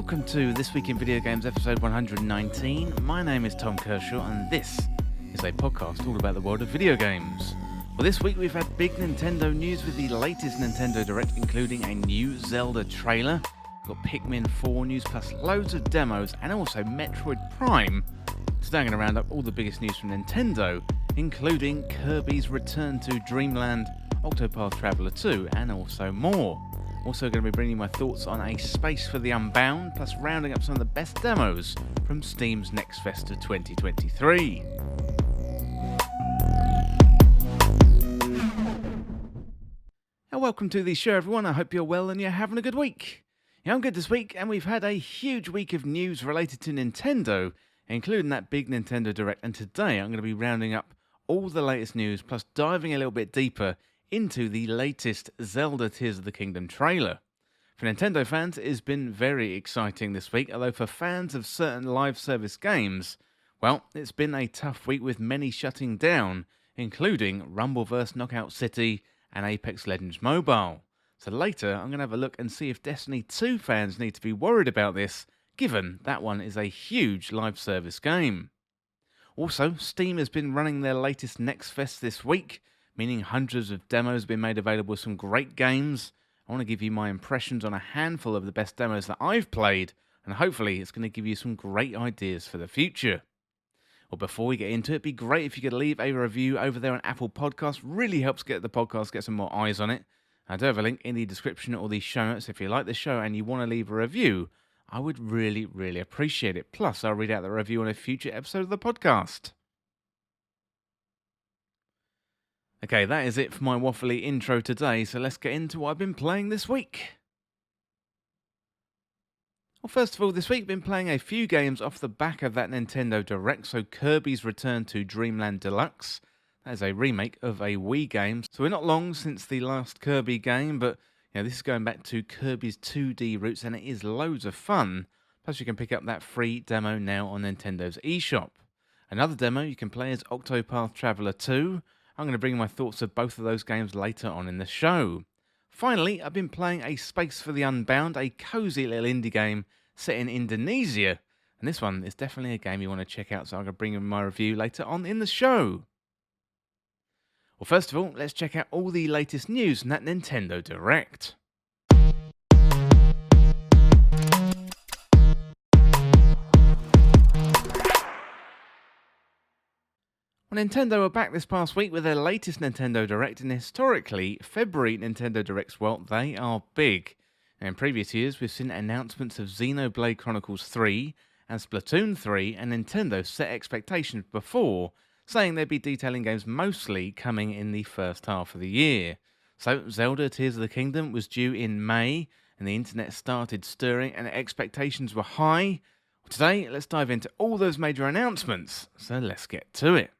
welcome to This Week in Video Games episode 119. My name is Tom Kershaw and this is a podcast all about the world of video games. Well, this week we've had big Nintendo news with the latest Nintendo Direct, including a new Zelda trailer. We've got Pikmin 4 news plus loads of demos and also Metroid Prime. Today I'm going to round up all the biggest news from Nintendo, including Kirby's Return to Dreamland, Octopath Traveller 2 and also more. Also going to be bringing you my thoughts on A Space for the Unbound, plus rounding up some of the best demos from Steam's Next Festa 2023. Now, welcome to the show, everyone. I hope you're well and you're having a good week. Yeah, I'm good this week, and we've had a huge week of news related to Nintendo, including that big Nintendo Direct, and today I'm going to be rounding up all the latest news, plus diving a little bit deeper into the latest Zelda Tears of the Kingdom trailer. For Nintendo fans, it has been very exciting this week, although for fans of certain live service games, well, it's been a tough week with many shutting down, including Rumbleverse Knockout City and Apex Legends Mobile. So later, I'm going to have a look and see if Destiny 2 fans need to be worried about this, given that one is a huge live service game. Also, Steam has been running their latest Next Fest this week, meaning hundreds of demos have been made available with some great games. I want to give you my impressions on a handful of the best demos that I've played, and hopefully it's going to give you some great ideas for the future. Well, before we get into it, it'd be great if you could leave a review over there on Apple Podcasts. Really helps get the podcast, get some more eyes on it. I do have a link in the description or the show notes. If you like the show and you want to leave a review, I would really appreciate it. Plus, I'll read out the review on a future episode of the podcast. Okay, that is it for my waffly intro today, so let's get into what I've been playing this week. Well, first of all, this week I've been playing a few games off the back of that Nintendo Direct, so Kirby's Return to Dreamland Deluxe. That is a remake of a Wii game, so we're not long since the last Kirby game, but this is going back to Kirby's 2D roots, and it is loads of fun. Plus you can pick up that free demo now on Nintendo's eShop. Another demo you can play is Octopath Traveller 2. I'm going to bring my thoughts of both of those games later on in the show. Finally, I've been playing A Space for the Unbound, a cozy little indie game set in Indonesia. And this one is definitely a game you want to check out, so I'm going to bring in my review later on in the show. Well, first of all, let's check out all the latest news from that Nintendo Direct. Well, Nintendo are back this past week with their latest Nintendo Direct, and historically, February Nintendo Directs, well, they are big. Now, in previous years, we've seen announcements of Xenoblade Chronicles 3 and Splatoon 3, and Nintendo set expectations before, saying they'd be detailing games mostly coming in the first half of the year. So, Zelda Tears of the Kingdom was due in May, and the internet started stirring, and expectations were high. Well, today, let's dive into all those major announcements, so let's get to it.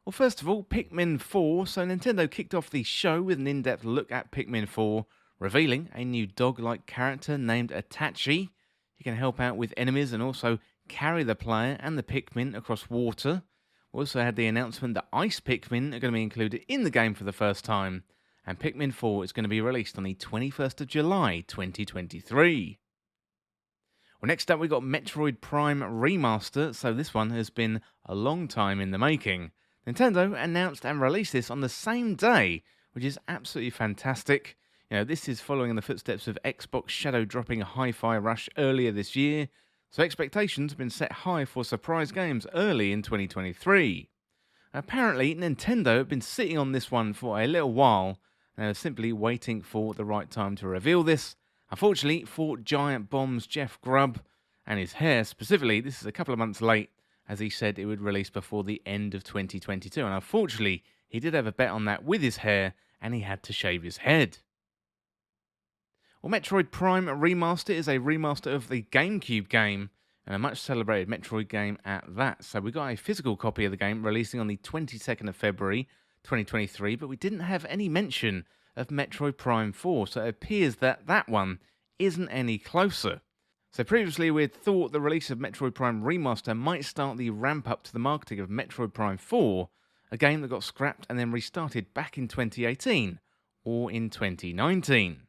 Well, first of all, Pikmin 4. So Nintendo kicked off the show with an in-depth look at Pikmin 4, revealing a new dog-like character named Itachi. He can help out with enemies and also carry the player and the Pikmin across water. We also had the announcement that Ice Pikmin are going to be included in the game for the first time, and Pikmin 4 is going to be released on the 21st of July 2023. Well, next up we got Metroid Prime Remaster, so this one has been a long time in the making. Nintendo announced and released this on the same day, which is absolutely fantastic. This is following in the footsteps of Xbox shadow dropping Hi-Fi Rush earlier this year, so expectations have been set high for surprise games early in 2023. Apparently, Nintendo have been sitting on this one for a little while, and are simply waiting for the right time to reveal this. Unfortunately, for Giant Bomb's Jeff Grubb and his hair specifically, this is a couple of months late, as he said it would release before the end of 2022. And unfortunately, he did have a bet on that with his hair, and he had to shave his head. Well, Metroid Prime Remaster is a remaster of the GameCube game, and a much celebrated Metroid game at that. So we got a physical copy of the game releasing on the 22nd of February 2023, but we didn't have any mention of Metroid Prime 4, so it appears that that one isn't any closer. So previously we had thought the release of Metroid Prime Remaster might start the ramp up to the marketing of Metroid Prime 4, a game that got scrapped and then restarted back in 2018, or in 2019.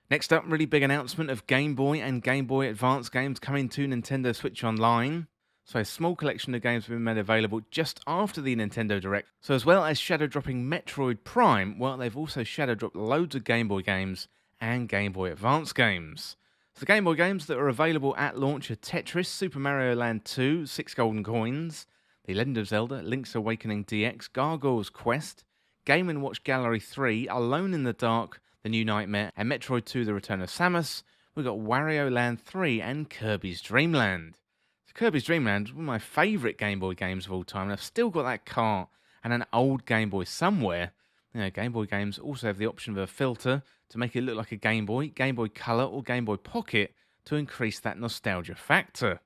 Next up, really big announcement of Game Boy and Game Boy Advance games coming to Nintendo Switch Online. So a small collection of games have been made available just after the Nintendo Direct. So as well as shadow dropping Metroid Prime, well, they've also shadow dropped loads of Game Boy games and Game Boy Advance games. So the Game Boy games that are available at launch are Tetris, Super Mario Land 2, 6 Golden Coins, The Legend of Zelda, Link's Awakening DX, Gargoyle's Quest, Game & Watch Gallery 3, Alone in the Dark, The New Nightmare, and Metroid 2 The Return of Samus. We've got Wario Land 3 and Kirby's Dreamland. So Kirby's Dreamland is one of my favourite Game Boy games of all time, and I've still got that cart and an old Game Boy somewhere. You know, Game Boy games also have the option of a filter to make it look like a Game Boy Color, or Game Boy Pocket to increase that nostalgia factor.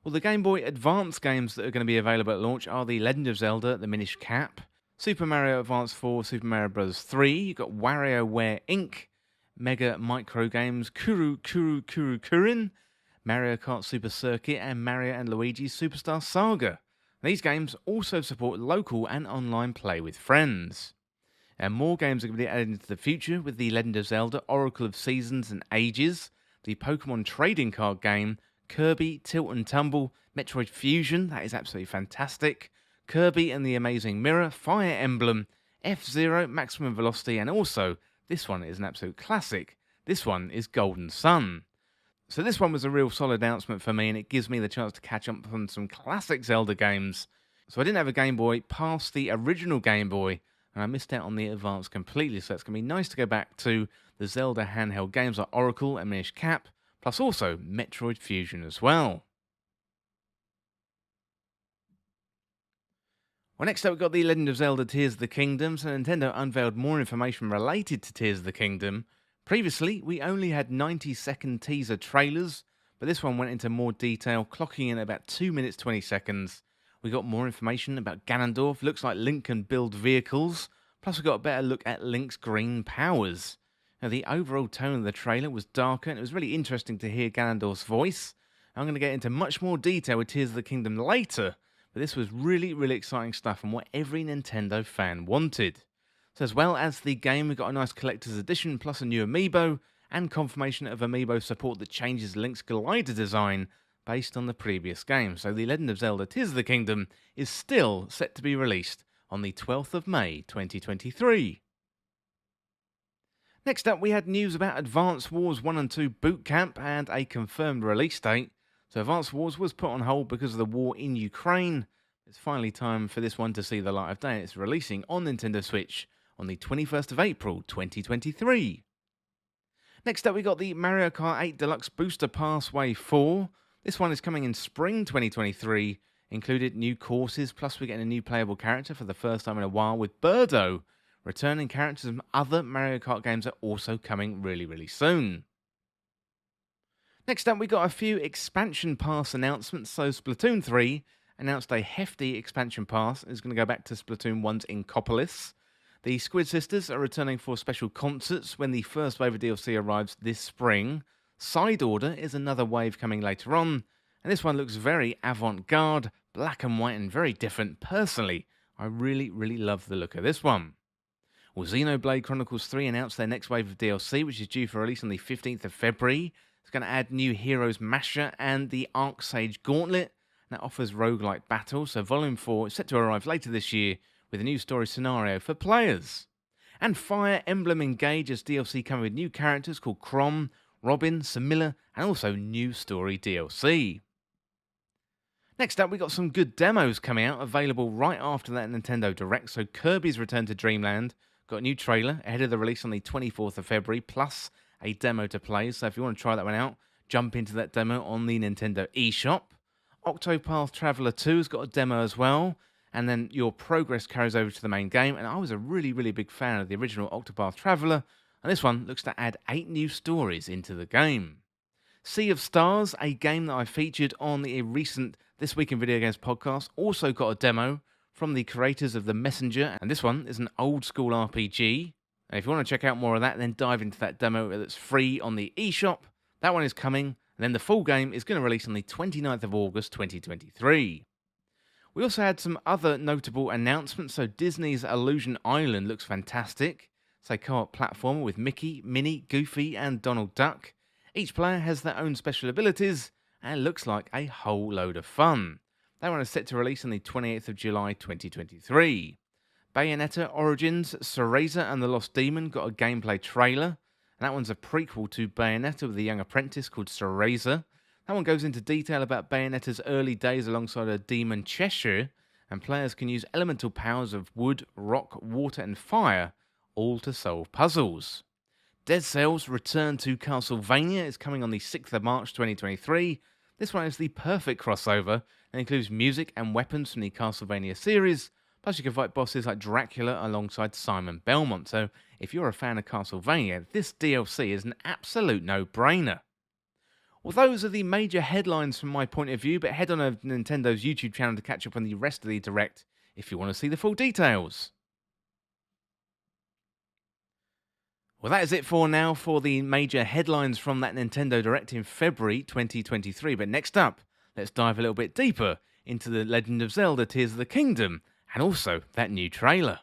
Well, the Game Boy Advance games that are going to be available at launch are The Legend of Zelda, The Minish Cap, Super Mario Advance 4, Super Mario Bros. 3, you've got WarioWare Inc., Mega Micro Games, Kurin, Mario Kart Super Circuit, and Mario and Luigi's Superstar Saga. These games also support local and online play with friends. And more games are going to be added into the future with The Legend of Zelda, Oracle of Seasons and Ages, the Pokemon trading card game, Kirby, Tilt and Tumble, Metroid Fusion, that is absolutely fantastic, Kirby and the Amazing Mirror, Fire Emblem, F-Zero, Maximum Velocity, and also, this one is an absolute classic, this one is Golden Sun. So this one was a real solid announcement for me, and it gives me the chance to catch up on some classic Zelda games. So I didn't have a Game Boy past the original Game Boy, and I missed out on the Advance completely, so it's going to be nice to go back to the Zelda handheld games like Oracle and Minish Cap, plus also Metroid Fusion as well. Well, next up we've got The Legend of Zelda Tears of the Kingdom, so Nintendo unveiled more information related to Tears of the Kingdom. Previously, we only had 90-second teaser trailers, but this one went into more detail, clocking in at about 2 minutes 20 seconds. We got more information about Ganondorf, looks like Link can build vehicles, plus we got a better look at Link's green powers. Now, the overall tone of the trailer was darker, and it was really interesting to hear Ganondorf's voice. I'm going to get into much more detail with Tears of the Kingdom later, but this was really, really exciting stuff and what every Nintendo fan wanted. So as well as the game, we got a nice collector's edition, plus a new amiibo, and confirmation of amiibo support that changes Link's glider design based on the previous game. So The Legend of Zelda Tears of the Kingdom is still set to be released on the 12th of May 2023. Next up, we had news about Advance Wars 1 and 2 Boot Camp and a confirmed release date. So Advance Wars was put on hold because of the war in Ukraine. It's finally time for this one to see the light of day. It's releasing on Nintendo Switch on the 21st of April 2023. Next up, we got the Mario Kart 8 Deluxe Booster Pass Wave 4. This one is coming in spring 2023, included new courses, plus we're getting a new playable character for the first time in a while with Birdo. Returning characters from other Mario Kart games are also coming really, really soon. Next up, we got a few expansion pass announcements. So Splatoon 3 announced a hefty expansion pass. It's going to go back to Splatoon 1's Inkopolis. The Squid Sisters are returning for special concerts when the first wave of DLC arrives this spring. Side Order is another wave coming later on, and this one looks very avant-garde, black and white, and very different. Personally, I really, really love the look of this one. Well, Xenoblade Chronicles 3 announced their next wave of DLC, which is due for release on the 15th of February. It's going to add new heroes Masha and the Arc Sage Gauntlet. That offers roguelike battles, so Volume 4 is set to arrive later this year with a new story scenario for players. And Fire Emblem Engage as DLC coming with new characters called Chrom, Robin, Samilla, and also new story DLC. Next up, we got some good demos coming out, available right after that Nintendo Direct. So Kirby's Return to Dreamland got a new trailer ahead of the release on the 24th of February, plus a demo to play. So if you want to try that one out, jump into that demo on the Nintendo eShop. Octopath Traveller 2 has got a demo as well, and then your progress carries over to the main game. And I was a really, really big fan of the original Octopath Traveller, and this one looks to add 8 new stories into the game. Sea of Stars, a game that I featured on a recent This Week in Video Games podcast, also got a demo from the creators of The Messenger, and this one is an old school RPG. And if you want to check out more of that, then dive into that demo that's free on the eShop. That one is coming, and then the full game is going to release on the 29th of August 2023. We also had some other notable announcements. So Disney's Illusion Island looks fantastic. It's a co-op platformer with Mickey, Minnie, Goofy and Donald Duck. Each player has their own special abilities and looks like a whole load of fun. That one is set to release on the 28th of July 2023. Bayonetta Origins, Cereza and the Lost Demon got a gameplay trailer. And that one's a prequel to Bayonetta with a young apprentice called Cereza. That one goes into detail about Bayonetta's early days alongside her demon Cheshire, and players can use elemental powers of wood, rock, water and fire, all to solve puzzles. Dead Cells Return to Castlevania is coming on the 6th of March 2023. This one is the perfect crossover and includes music and weapons from the Castlevania series, plus you can fight bosses like Dracula alongside Simon Belmont, so if you're a fan of Castlevania, this DLC is an absolute no-brainer. Well, those are the major headlines from my point of view, but head on over to Nintendo's YouTube channel to catch up on the rest of the Direct if you want to see the full details. Well, that is it for now for the major headlines from that Nintendo Direct in February 2023. But next up, let's dive a little bit deeper into The Legend of Zelda Tears of the Kingdom and also that new trailer.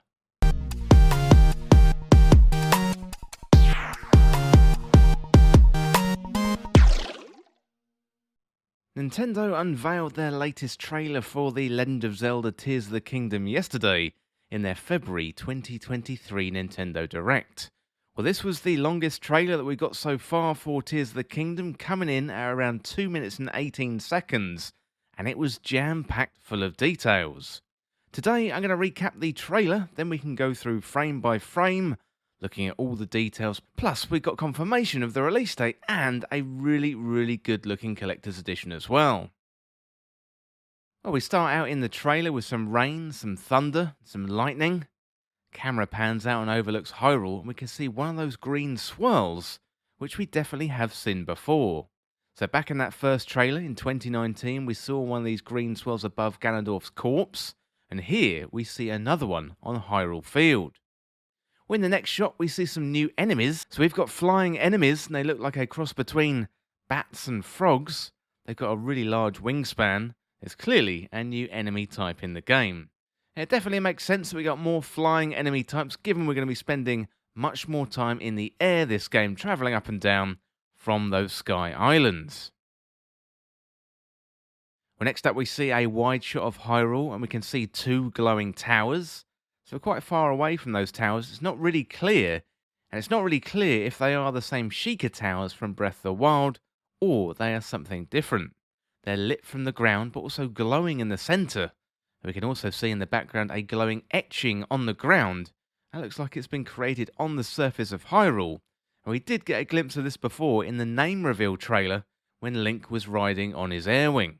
Nintendo unveiled their latest trailer for The Legend of Zelda Tears of the Kingdom yesterday in their February 2023 Nintendo Direct. Well, this was the longest trailer that we got so far for Tears of the Kingdom, coming in at around 2 minutes and 18 seconds, and it was jam-packed full of details. Today, I'm going to recap the trailer, then we can go through frame by frame, looking at all the details, plus we got confirmation of the release date and a really good looking collector's edition as well. Well, we start out in the trailer with some rain, some thunder, some lightning. Camera pans out and overlooks Hyrule, and we can see one of those green swirls, which we definitely have seen before. So back in that first trailer in 2019, we saw one of these green swirls above Ganondorf's corpse, and here we see another one on Hyrule Field. Well, in the next shot, we see some new enemies. So we've got flying enemies, and they look like a cross between bats and frogs. They've got a really large wingspan. There's clearly a new enemy type in the game. It definitely makes sense that we got more flying enemy types, given we're going to be spending much more time in the air this game, travelling up and down from those sky islands. Well, next up we see a wide shot of Hyrule, and we can see two glowing towers. So we're quite far away from those towers. It's not really clear, and it's not really clear if they are the same Sheikah towers from Breath of the Wild, or they are something different. They're lit from the ground, but also glowing in the centre. We can also see in the background a glowing etching on the ground. That looks like it's been created on the surface of Hyrule. And we did get a glimpse of this before in the name reveal trailer when Link was riding on his airwing.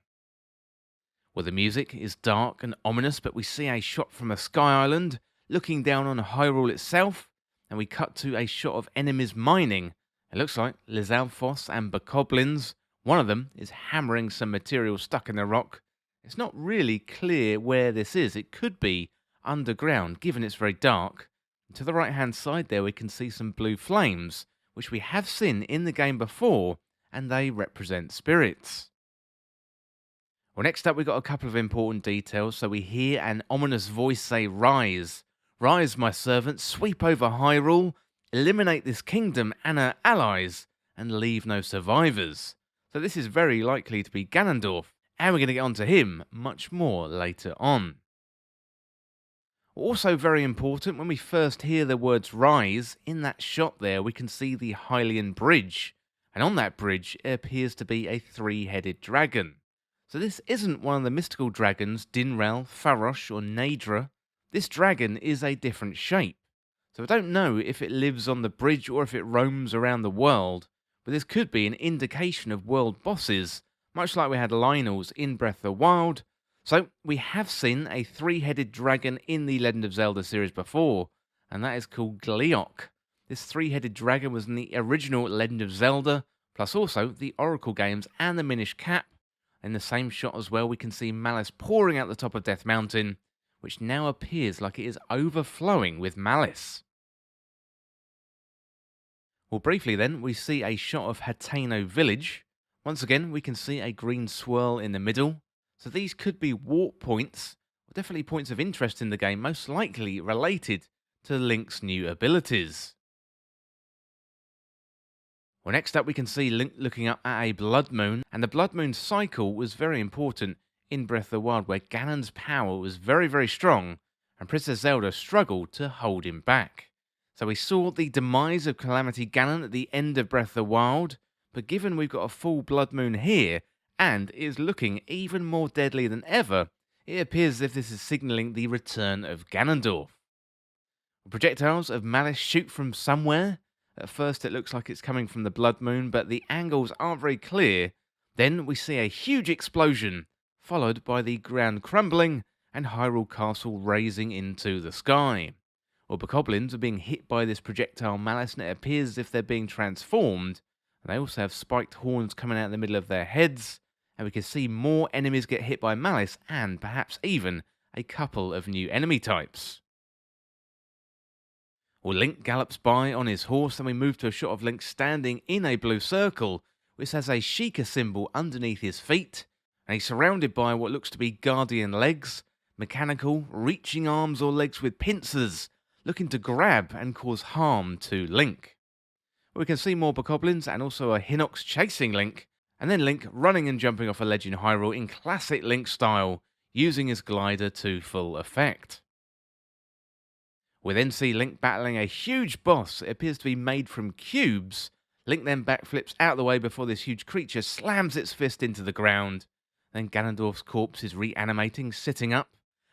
Well, the music is dark and ominous, but we see a shot from a sky island looking down on Hyrule itself, and we cut to a shot of enemies mining. It looks like Lizalfos and Bokoblins. One of them is hammering some material stuck in the rock. It's not really clear where this is. It could be underground, given it's very dark. To the right-hand side there, we can see some blue flames, which we have seen in the game before, and they represent spirits. Well, next up, we've got a couple of important details. So we hear an ominous voice say, "Rise. Rise, my servants, sweep over Hyrule, eliminate this kingdom and her allies, and leave no survivors." So this is very likely to be Ganondorf, and we're going to get onto him much more later on. Also very important, when we first hear the words "rise," in that shot there we can see the Hylian Bridge, and on that bridge it appears to be a three-headed dragon. So this isn't one of the mystical dragons, Dinrel, Farosh or Naedra. This dragon is a different shape. So I don't know if it lives on the bridge or if it roams around the world, but this could be an indication of world bosses, much like we had Lionel's in Breath of the Wild. So we have seen a three-headed dragon in the Legend of Zelda series before, and that is called Gleeok. This three-headed dragon was in the original Legend of Zelda, plus also the Oracle games and the Minish Cap. In the same shot as well, we can see Malice pouring out the top of Death Mountain, which now appears like it is overflowing with malice. Well, briefly then, we see a shot of Hateno Village. Once again, we can see a green swirl in the middle. So these could be warp points, or definitely points of interest in the game, most likely related to Link's new abilities. Well, next up we can see Link looking up at a blood moon, and the blood moon cycle was very important in Breath of the Wild, where Ganon's power was very, very strong, and Princess Zelda struggled to hold him back. So we saw the demise of Calamity Ganon at the end of Breath of the Wild, but given we've got a full blood moon here, and it is looking even more deadly than ever, it appears as if this is signalling the return of Ganondorf. Projectiles of malice shoot from somewhere. At first it looks like it's coming from the blood moon, but the angles aren't very clear. Then we see a huge explosion, followed by the ground crumbling and Hyrule Castle raising into the sky. All bokoblins are being hit by this projectile malice, and it appears as if they're being transformed. And they also have spiked horns coming out in the middle of their heads, and we can see more enemies get hit by malice, and perhaps even a couple of new enemy types. Well, Link gallops by on his horse, and we move to a shot of Link standing in a blue circle, which has a Sheikah symbol underneath his feet, and he's surrounded by what looks to be guardian legs, mechanical, reaching arms or legs with pincers, looking to grab and cause harm to Link. We can see more bokoblins and also a Hinox chasing Link, and then Link running and jumping off a ledge in Hyrule in classic Link style, using his glider to full effect. We then see Link battling a huge boss. It appears to be made from cubes. Link then backflips out of the way before this huge creature slams its fist into the ground. Then Ganondorf's corpse is reanimating, sitting up.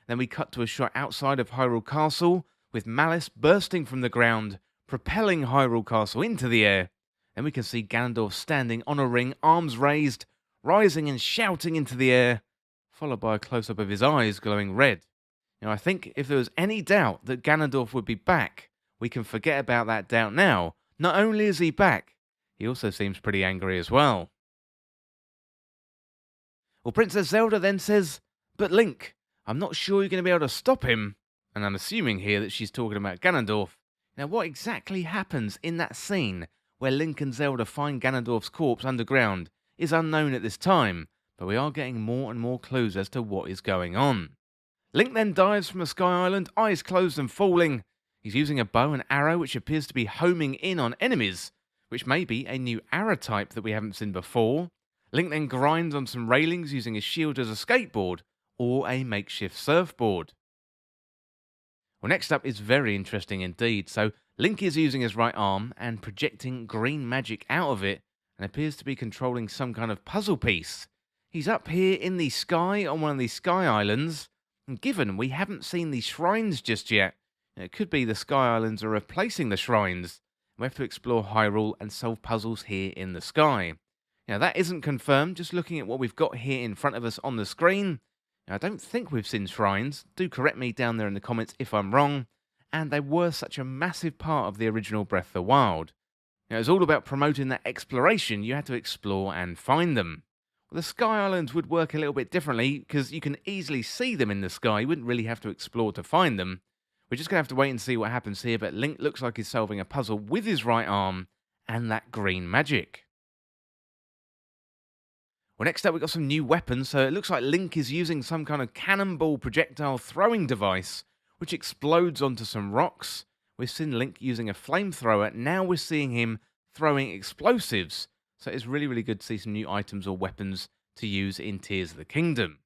Then we cut to a shot outside of Hyrule Castle, with Malice bursting from the ground, propelling Hyrule Castle into the air. Then we can see Ganondorf standing on a ring, arms raised, rising and shouting into the air, followed by a close-up of his eyes glowing red. Now, I think if there was any doubt that Ganondorf would be back, we can forget about that doubt now. Not only is he back, he also seems pretty angry as well. Well, Princess Zelda then says, "But Link, I'm not sure you're going to be able to stop him." And I'm assuming here that she's talking about Ganondorf. Now, what exactly happens in that scene where Link and Zelda find Ganondorf's corpse underground is unknown at this time, but we are getting more and more clues as to what is going on. Link then dives from a sky island, eyes closed and falling. He's using a bow and arrow which appears to be homing in on enemies, which may be a new arrow type that we haven't seen before. Link then grinds on some railings using his shield as a skateboard, or a makeshift surfboard. Well, next up is very interesting indeed. So Link is using his right arm and projecting green magic out of it, and appears to be controlling some kind of puzzle piece. He's up here in the sky on one of these sky islands, and given we haven't seen the shrines just yet, it could be the Sky Islands are replacing the shrines. We have to explore Hyrule and solve puzzles here in the sky. Now, that isn't confirmed, just looking at what we've got here in front of us on the screen. Now, I don't think we've seen shrines. Do correct me down there in the comments if I'm wrong. And they were such a massive part of the original Breath of the Wild. Now, it was all about promoting that exploration. You had to explore and find them. The Sky Islands would work a little bit differently, because you can easily see them in the sky. You wouldn't really have to explore to find them. We're just going to have to wait and see what happens here, but Link looks like he's solving a puzzle with his right arm and that green magic. Well, next up we've got some new weapons, so it looks like Link is using some kind of cannonball projectile throwing device, which explodes onto some rocks. We've seen Link using a flamethrower, now we're seeing him throwing explosives. So it's really, really good to see some new items or weapons to use in Tears of the Kingdom.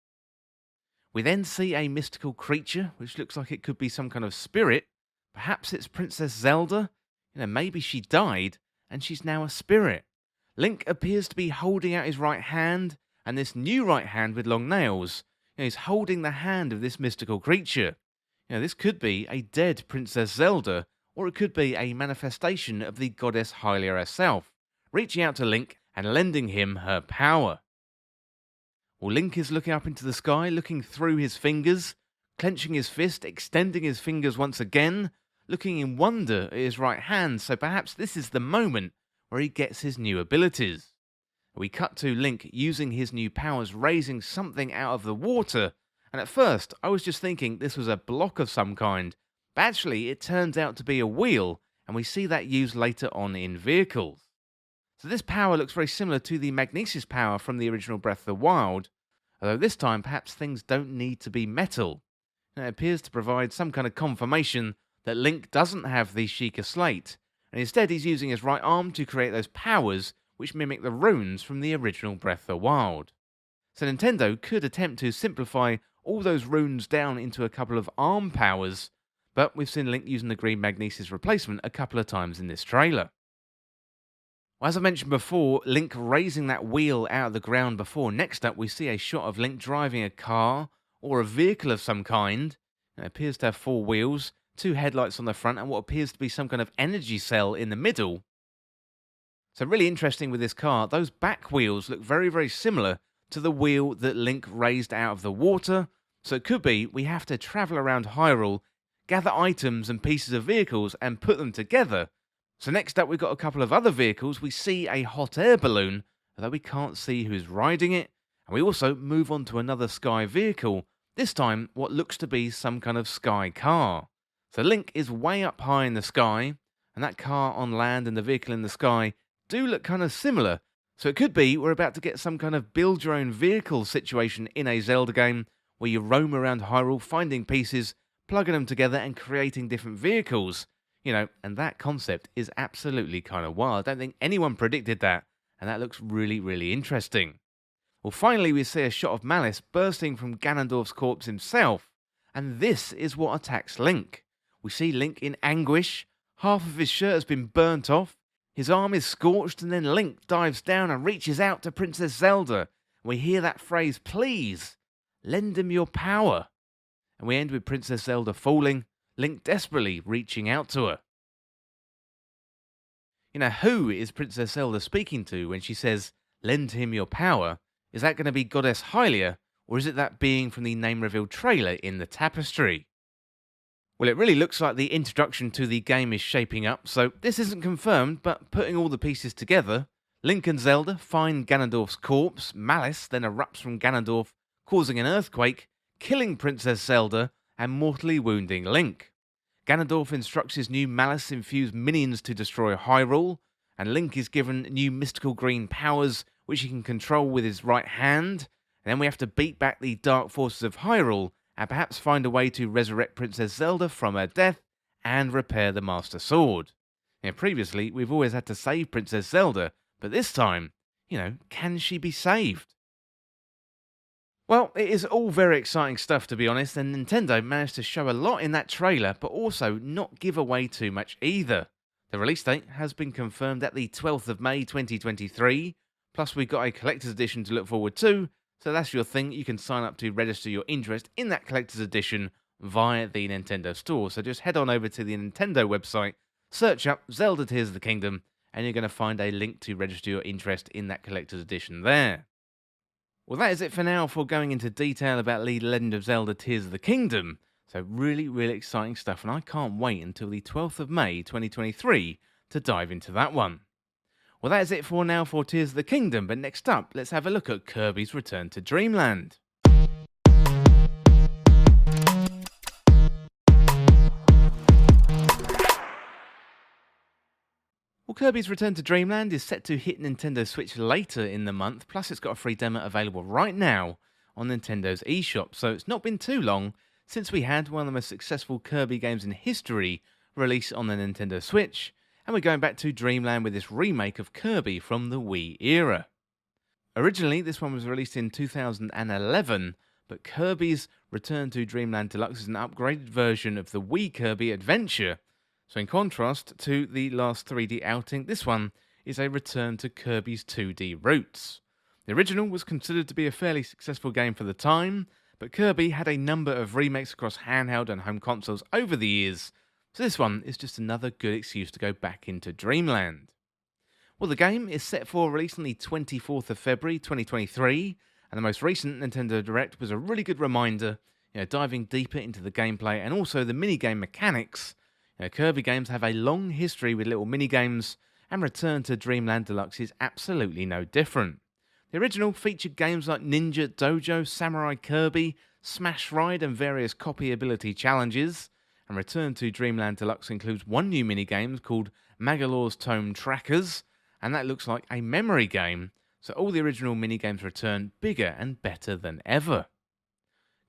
We then see a mystical creature, which looks like it could be some kind of spirit. Perhaps it's Princess Zelda. Maybe she died, and she's now a spirit. Link appears to be holding out his right hand, and this new right hand with long nails is holding the hand of this mystical creature. This could be a dead Princess Zelda, or it could be a manifestation of the goddess Hylia herself, reaching out to Link and lending him her power. Well, Link is looking up into the sky, looking through his fingers, clenching his fist, extending his fingers once again, looking in wonder at his right hand, so perhaps this is the moment where he gets his new abilities. We cut to Link using his new powers, raising something out of the water, and at first I was just thinking this was a block of some kind, but actually it turns out to be a wheel, and we see that used later on in vehicles. So this power looks very similar to the Magnesis power from the original Breath of the Wild, although this time perhaps things don't need to be metal. It appears to provide some kind of confirmation that Link doesn't have the Sheikah Slate, and instead he's using his right arm to create those powers which mimic the runes from the original Breath of the Wild. So Nintendo could attempt to simplify all those runes down into a couple of arm powers, but we've seen Link using the green magnesis replacement a couple of times in this trailer. Well, as I mentioned before, Link raising that wheel out of the ground before. Next up, we see a shot of Link driving a car or a vehicle of some kind. It appears to have 4 wheels, 2 headlights on the front, and what appears to be some kind of energy cell in the middle. So really interesting with this car, those back wheels look very, very similar to the wheel that Link raised out of the water. So it could be we have to travel around Hyrule, gather items and pieces of vehicles and put them together. So next up we've got a couple of other vehicles. We see a hot air balloon, although we can't see who's riding it. And we also move on to another sky vehicle, this time what looks to be some kind of sky car. So Link is way up high in the sky, and that car on land and the vehicle in the sky do look kind of similar. So it could be we're about to get some kind of build your own vehicle situation in a Zelda game, where you roam around Hyrule finding pieces, plugging them together and creating different vehicles. And that concept is absolutely kind of wild. I don't think anyone predicted that, and that looks really, really interesting. Well, finally we see a shot of Malice bursting from Ganondorf's corpse himself, and this is what attacks Link. We see Link in anguish, half of his shirt has been burnt off, his arm is scorched, and then Link dives down and reaches out to Princess Zelda. We hear that phrase, "Please, lend him your power." And we end with Princess Zelda falling, Link desperately reaching out to her. Who is Princess Zelda speaking to when she says, "Lend him your power"? Is that going to be Goddess Hylia, or is it that being from the name reveal trailer in the tapestry? Well, it really looks like the introduction to the game is shaping up, so this isn't confirmed, but putting all the pieces together, Link and Zelda find Ganondorf's corpse, Malice then erupts from Ganondorf, causing an earthquake, killing Princess Zelda, and mortally wounding Link. Ganondorf instructs his new Malice-infused minions to destroy Hyrule, and Link is given new mystical green powers which he can control with his right hand, and then we have to beat back the dark forces of Hyrule, and perhaps find a way to resurrect Princess Zelda from her death, and repair the Master Sword. Previously, we've always had to save Princess Zelda, but this time, can she be saved? Well, it is all very exciting stuff, to be honest, and Nintendo managed to show a lot in that trailer, but also not give away too much either. The release date has been confirmed at the 12th of May 2023, plus we've got a collector's edition to look forward to, so that's your thing. You can sign up to register your interest in that collector's edition via the Nintendo Store. So just head on over to the Nintendo website, search up Zelda Tears of the Kingdom, and you're going to find a link to register your interest in that collector's edition there. Well, that is it for now for going into detail about The Legend of Zelda Tears of the Kingdom. So really, really exciting stuff, and I can't wait until the 12th of May 2023 to dive into that one. Well, that is it for now for Tears of the Kingdom, but next up, let's have a look at Kirby's Return to Dreamland. Well, Kirby's Return to Dreamland is set to hit Nintendo Switch later in the month, plus it's got a free demo available right now on Nintendo's eShop, so it's not been too long since we had one of the most successful Kirby games in history released on the Nintendo Switch, and we're going back to Dreamland with this remake of Kirby from the Wii era. Originally, this one was released in 2011, but Kirby's Return to Dreamland Deluxe is an upgraded version of the Wii Kirby Adventure. So in contrast to the last 3D outing, this one is a return to Kirby's 2D roots. The original was considered to be a fairly successful game for the time, but Kirby had a number of remakes across handheld and home consoles over the years, so this one is just another good excuse to go back into Dreamland. Well, the game is set for release on the 24th of February 2023, and the most recent Nintendo Direct was a really good reminder, diving deeper into the gameplay and also the minigame mechanics. Kirby games have a long history with little minigames, and Return to Dreamland Deluxe is absolutely no different. The original featured games like Ninja Dojo, Samurai Kirby, Smash Ride, and various copy ability challenges, and Return to Dreamland Deluxe includes one new minigame called Magalor's Tome Trackers, and that looks like a memory game, so all the original minigames return bigger and better than ever.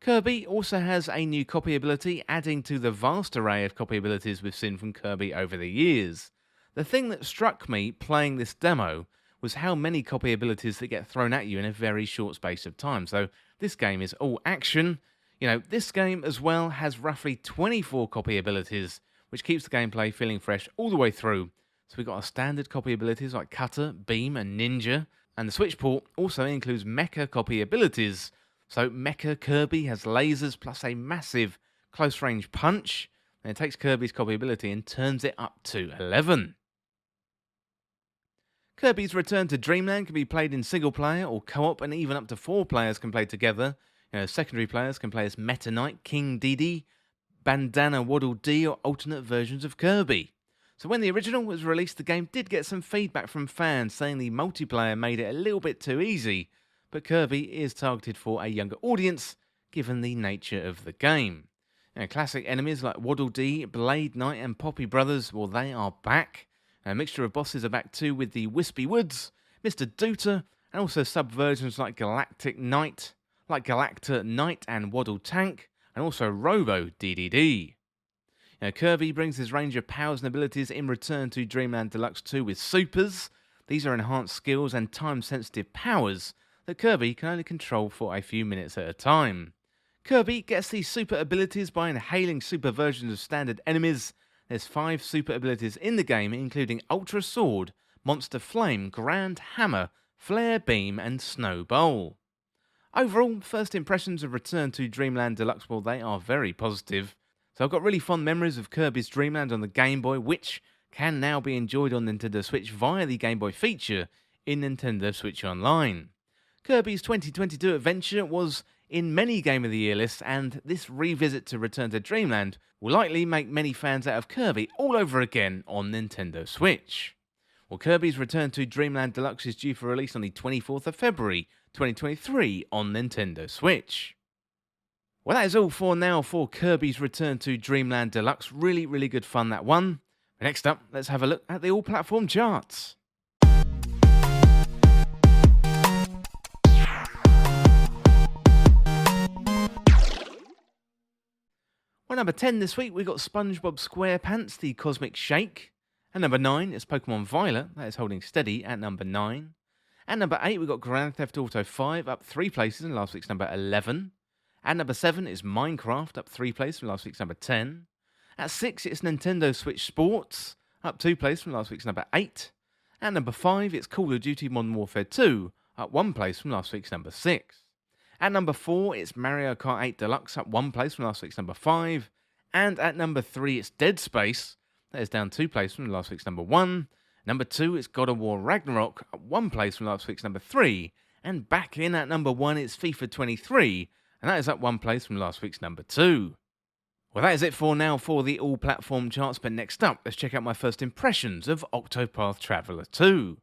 Kirby also has a new copy ability, adding to the vast array of copy abilities we've seen from Kirby over the years. The thing that struck me playing this demo was how many copy abilities that get thrown at you in a very short space of time. So this game is all action. This game as well has roughly 24 copy abilities, which keeps the gameplay feeling fresh all the way through. So we've got our standard copy abilities like Cutter, Beam, and Ninja, and the Switch port also includes Mecha copy abilities. So Mecha Kirby has lasers plus a massive close range punch, and it takes Kirby's copy ability and turns it up to 11. Kirby's Return to Dreamland can be played in single player or co-op, and even up to 4 players can play together. Secondary players can play as Meta Knight, King Dedede, Bandana Waddle Dee, or alternate versions of Kirby. So when the original was released, the game did get some feedback from fans saying the multiplayer made it a little bit too easy, but Kirby is targeted for a younger audience, given the nature of the game. Classic enemies like Waddle Dee, Blade Knight, and Poppy Brothers, well, they are back. A mixture of bosses are back too, with the Wispy Woods, Mr. Doota, and also sub-versions like Galactic Knight, like Galacta Knight and Waddle Tank, and also Robo Dedede. Kirby brings his range of powers and abilities in Return to Dreamland Deluxe 2 with supers. These are enhanced skills and time-sensitive powers that Kirby can only control for a few minutes at a time. Kirby gets these super abilities by inhaling super versions of standard enemies. There's 5 super abilities in the game, including Ultra Sword, Monster Flame, Grand Hammer, Flare Beam, and Snow Bowl. Overall, first impressions of Return to Dreamland Deluxe, well, they are very positive. So I've got really fond memories of Kirby's Dreamland on the Game Boy, which can now be enjoyed on Nintendo Switch via the Game Boy feature in Nintendo Switch Online. Kirby's 2022 adventure was in many Game of the Year lists, and this revisit to Return to Dreamland will likely make many fans out of Kirby all over again on Nintendo Switch. Well, Kirby's Return to Dreamland Deluxe is due for release on the 24th of February 2023 on Nintendo Switch. Well, that is all for now for Kirby's Return to Dreamland Deluxe. Really, really good fun, that one. Next up, let's have a look at the all-platform charts. Well, number 10 this week, we got SpongeBob SquarePants, The Cosmic Shake. At number 9 is Pokemon Violet, that is holding steady at number 9. At number 8, we got Grand Theft Auto 5, up 3 places in last week's number 11. At number 7 is Minecraft, up 3 places from last week's number 10. At 6, it's Nintendo Switch Sports, up 2 places from last week's number 8. At number 5, it's Call of Duty Modern Warfare 2, up 1 place from last week's number 6. At number 4, it's Mario Kart 8 Deluxe, up 1 place from last week's number 5. And at number 3, it's Dead Space, that is down 2 places from last week's number 1. Number 2, it's God of War Ragnarok, up 1 place from last week's number 3. And back in at number 1, it's FIFA 23, and that is up 1 place from last week's number 2. Well, that is it for now for the all-platform charts, but next up, let's check out my first impressions of Octopath Traveller 2.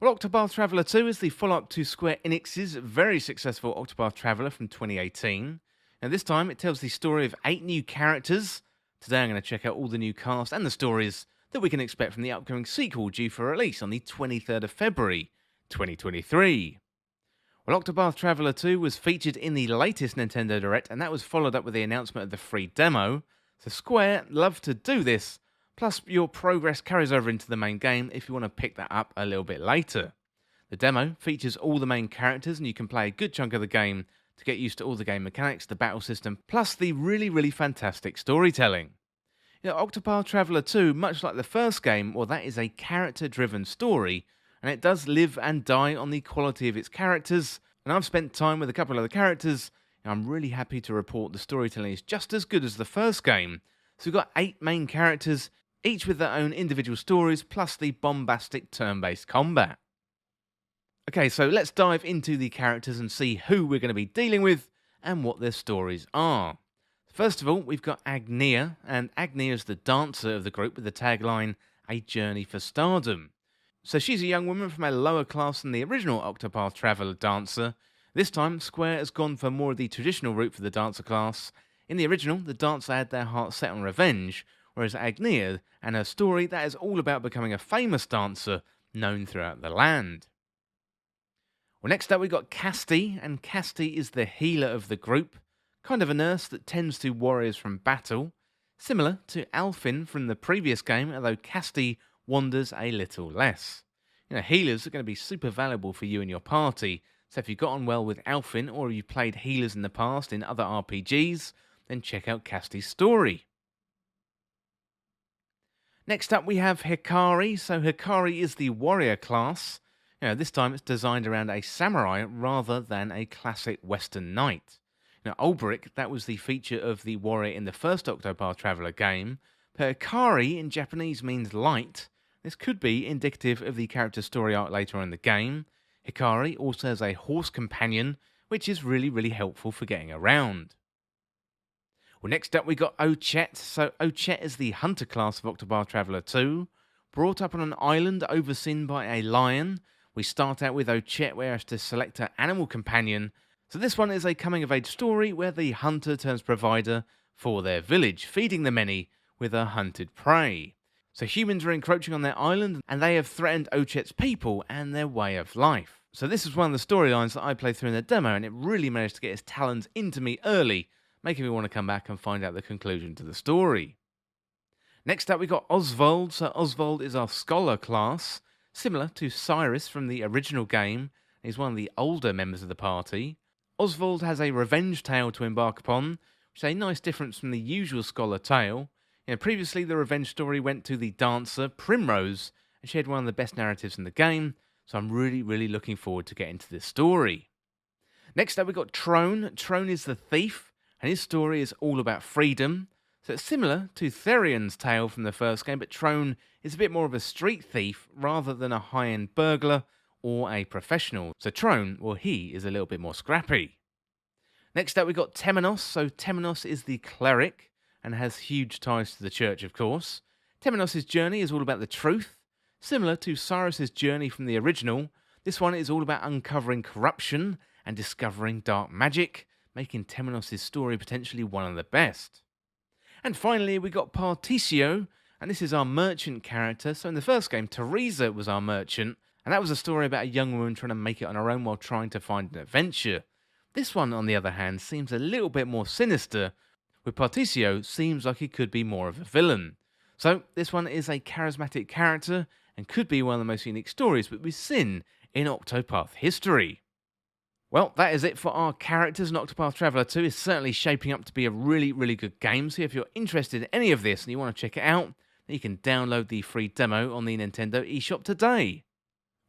Well, Octopath Traveller 2 is the follow-up to Square Enix's very successful Octopath Traveller from 2018. Now, this time, it tells the story of 8 new characters. Today, I'm going to check out all the new cast and the stories that we can expect from the upcoming sequel due for release on the 23rd of February, 2023. Well, Octopath Traveller 2 was featured in the latest Nintendo Direct, and that was followed up with the announcement of the free demo. So Square love to do this. Plus, your progress carries over into the main game if you want to pick that up a little bit later. The demo features all the main characters, and you can play a good chunk of the game to get used to all the game mechanics, the battle system, plus the really, really fantastic storytelling. Octopath Traveller 2, much like the first game, well, that is a character-driven story, and it does live and die on the quality of its characters, and I've spent time with a couple of the characters, and I'm really happy to report the storytelling is just as good as the first game. So we've got 8 main characters, each with their own individual stories, plus the bombastic turn-based combat. Okay, so let's dive into the characters and see who we're going to be dealing with and what their stories are. First of all, we've got Agnia, and Agnia is the dancer of the group with the tagline, "A Journey for Stardom." So she's a young woman from a lower class than the original Octopath Traveller dancer. This time, Square has gone for more of the traditional route for the dancer class. In the original, the dancer had their heart set on revenge, whereas Agnia and her story, that is all about becoming a famous dancer known throughout the land. Well, next up we got Casti, and Casti is the healer of the group, kind of a nurse that tends to warriors from battle, similar to Alfin from the previous game, although Casti wanders a little less. Healers are going to be super valuable for you and your party, so if you've got on well with Alfin or you've played healers in the past in other RPGs, then check out Casti's story. Next up we have Hikari. So Hikari is the warrior class. This time it's designed around a samurai rather than a classic Western knight. Ulbrich, that was the feature of the warrior in the first Octopath Traveller game, but Hikari in Japanese means light. This could be indicative of the character's story arc later on in the game. Hikari also has a horse companion, which is really helpful for getting around. Well, next up we got Ochette. So Ochette is the hunter class of Octopath Traveller II. Brought up on an island overseen by a lion, we start out with Ochette where you have to select her animal companion. So this one is a coming-of-age story where the hunter turns provider for their village, feeding the many with her hunted prey. So humans are encroaching on their island and they have threatened Ochette's people and their way of life. So this is one of the storylines that I played through in the demo, and it really managed to get its talons into me early, making me want to come back and find out the conclusion to the story. Next up we got Oswald. So Oswald is our scholar class, similar to Cyrus from the original game. He's one of the older members of the party. Oswald has a revenge tale to embark upon, which is a nice difference from the usual scholar tale. Previously the revenge story went to the dancer Primrose, and she had one of the best narratives in the game, so I'm really looking forward to getting to this story. Next up we got Trone. Trone is the thief, and his story is all about freedom. So it's similar to Therion's tale from the first game, but Trone is a bit more of a street thief rather than a high-end burglar or a professional. So Trone, well, he is a little bit more scrappy. Next up we got Temenos. So Temenos is the cleric and has huge ties to the church, of course. Temenos' journey is all about the truth. Similar to Cyrus' journey from the original, this one is all about uncovering corruption and discovering dark magic, making Temenos' story potentially one of the best. And finally, we got Particio, and this is our merchant character. So in the first game, Teresa was our merchant, and that was a story about a young woman trying to make it on her own while trying to find an adventure. This one, on the other hand, seems a little bit more sinister, with Particio seems like he could be more of a villain. So this one is a charismatic character, and could be one of the most unique stories that we've seen in Octopath history. Well, that is it for our characters, and Octopath Traveller 2 is certainly shaping up to be a really good game, so if you're interested in any of this and you want to check it out, then you can download the free demo on the Nintendo eShop today.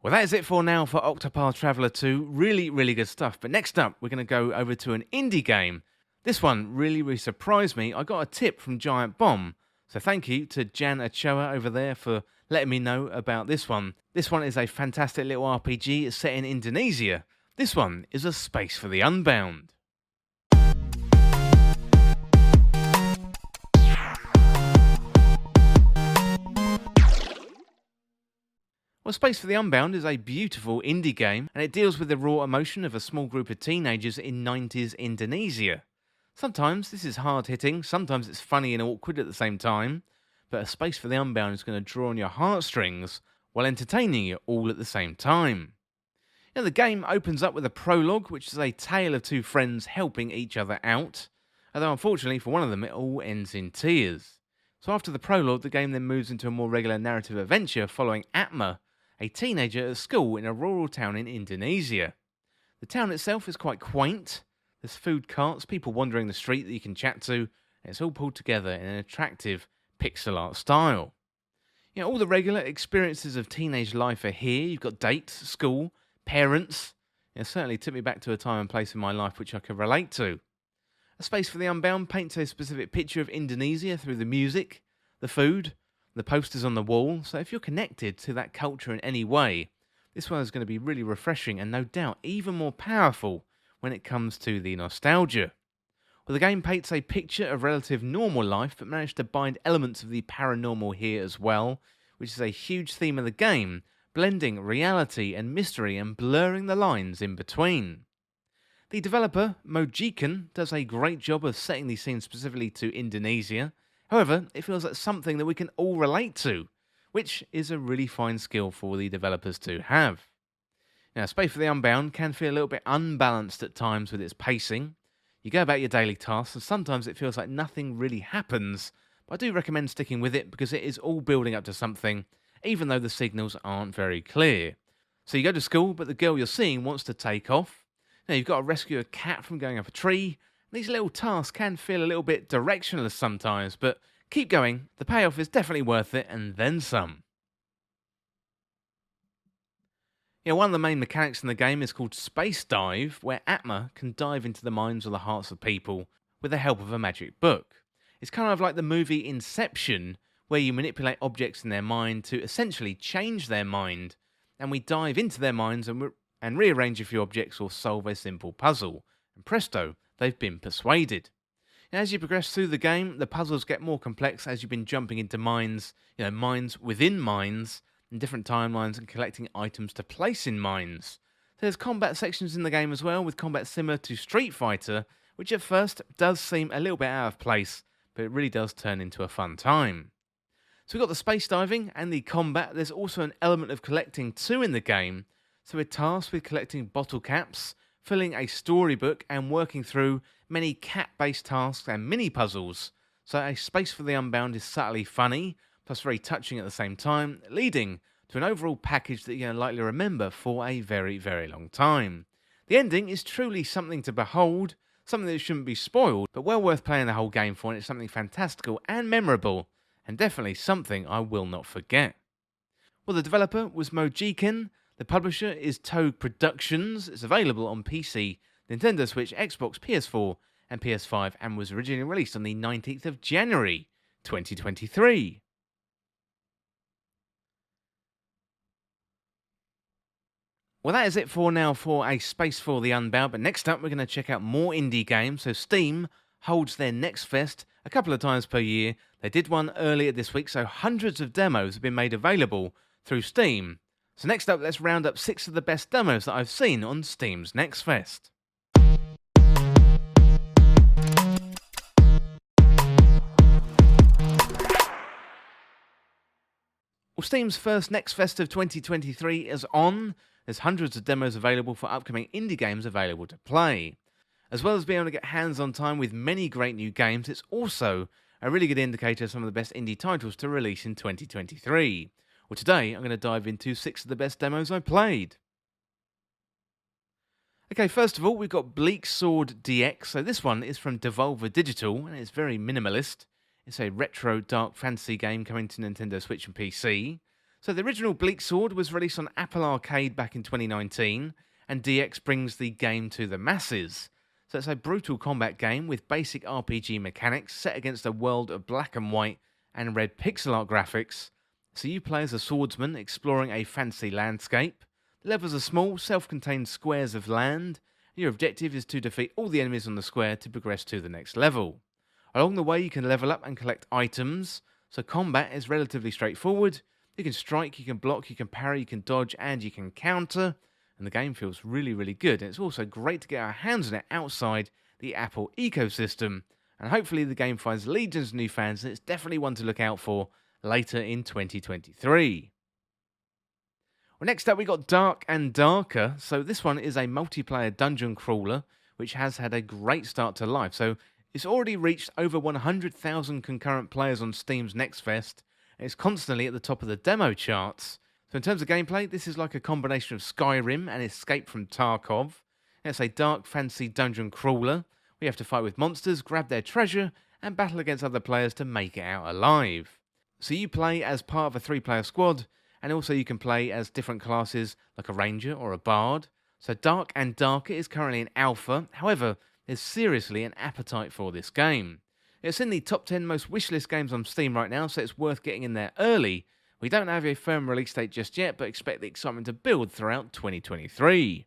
Well, that is it for now for Octopath Traveller 2, really good stuff, but next up we're going to go over to an indie game. This one really surprised me. I got a tip from Giant Bomb, so thank you to Jan Ochoa over there for letting me know about this one. This one is a fantastic little RPG. It's set in Indonesia. This one is A Space for the Unbound. Well, Space for the Unbound is a beautiful indie game, and it deals with the raw emotion of a small group of teenagers in 90s Indonesia. Sometimes this is hard-hitting, sometimes it's funny and awkward at the same time, but A Space for the Unbound is going to draw on your heartstrings while entertaining you all at the same time. The game opens up with a prologue, which is a tale of two friends helping each other out, although unfortunately for one of them it all ends in tears. So after the prologue, the game then moves into a more regular narrative adventure following Atma, a teenager at school in a rural town in Indonesia. The town itself is quite quaint. There's food carts, people wandering the street that you can chat to, and it's all pulled together in an attractive pixel art style. All the regular experiences of teenage life are here. You've got dates, school, parents. It certainly took me back to a time and place in my life which I could relate to. A Space for the Unbound paints a specific picture of Indonesia through the music, the food, the posters on the wall, so if you're connected to that culture in any way, this one is going to be really refreshing and no doubt even more powerful when it comes to the nostalgia. Well, the game paints a picture of relative normal life, but managed to bind elements of the paranormal here as well, which is a huge theme of the game, blending reality and mystery and blurring the lines in between. The developer, Mojikan, does a great job of setting the scene specifically to Indonesia, However, it feels like something that we can all relate to, which is a really fine skill for the developers to have. Now, Space for the Unbound can feel a little bit unbalanced at times with its pacing. You go about your daily tasks, and sometimes it feels like nothing really happens, but I do recommend sticking with it because it is all building up to something, even though the signals aren't very clear. So you go to school, but the girl you're seeing wants to take off. Now, you've got to rescue a cat from going up a tree. These little tasks can feel a little bit directionless sometimes, but keep going. The payoff is definitely worth it, and then some. One of the main mechanics in the game is called Space Dive, where Atma can dive into the minds or the hearts of people with the help of a magic book. It's kind of like the movie Inception, where you manipulate objects in their mind to essentially change their mind, and we dive into their minds and rearrange a few objects or solve a simple puzzle. And presto, they've been persuaded. As you progress through the game, the puzzles get more complex as you've been jumping into minds, minds within minds, and different timelines and collecting items to place in mines. There's combat sections in the game as well, with combat similar to Street Fighter, which at first does seem a little bit out of place, but it really does turn into a fun time. So we've got the space diving and the combat. There's also an element of collecting too in the game, so we're tasked with collecting bottle caps, filling a storybook, and working through many cat-based tasks and mini-puzzles. So a Space for the Unbound is subtly funny, plus very touching at the same time, leading to an overall package that you're going to likely remember for a very, very long time. The ending is truly something to behold, something that shouldn't be spoiled, but well worth playing the whole game for, and it's something fantastical and memorable, and definitely something I will not forget. Well, the developer was Mojiken, the publisher is Toad Productions, it's available on PC, Nintendo Switch, Xbox, PS4 and PS5, and was originally released on the 19th of January 2023. Well, that is it for now for a Space for the Unbound, but next up we're going to check out more indie games. So Steam holds their Next Fest a couple of times per year. They did one earlier this week, so hundreds of demos have been made available through Steam. So next up, let's round up 6 of the best demos that I've seen on Steam's Next Fest. Well, Steam's first Next Fest of 2023 is on. There's hundreds of demos available for upcoming indie games available to play. As well as being able to get hands-on time with many great new games, it's also a really good indicator of some of the best indie titles to release in 2023. Well, today I'm going to dive into 6 of the best demos I played. Okay, first of all, we've got Bleak Sword DX. So this one is from Devolver Digital, and it's very minimalist. It's a retro dark fantasy game coming to Nintendo Switch and PC. So the original Bleak Sword was released on Apple Arcade back in 2019, and DX brings the game to the masses. So it's a brutal combat game with basic RPG mechanics set against a world of black and white and red pixel art graphics. So you play as a swordsman exploring a fantasy landscape. The levels are small, self-contained squares of land, and your objective is to defeat all the enemies on the square to progress to the next level. Along the way you can level up and collect items, so combat is relatively straightforward. You can strike, you can block, you can parry, you can dodge, and you can counter, and the game feels really, really good. And it's also great to get our hands on it outside the Apple ecosystem, and hopefully the game finds legions of new fans, and it's definitely one to look out for later in 2023. Well, next up we got Dark and Darker. So this one is a multiplayer dungeon crawler, which has had a great start to life. So it's already reached over 100,000 concurrent players on Steam's Next Fest, and it's constantly at the top of the demo charts. So in terms of gameplay, this is like a combination of Skyrim and Escape from Tarkov. It's a dark fantasy dungeon crawler. We have to fight with monsters, grab their treasure, and battle against other players to make it out alive. So you play as part of a 3-player squad, and also you can play as different classes like a ranger or a bard. So Dark and Darker is currently in alpha, however, there's seriously an appetite for this game. It's in the top 10 most wishlist games on Steam right now, so it's worth getting in there early. We don't have a firm release date just yet, but expect the excitement to build throughout 2023.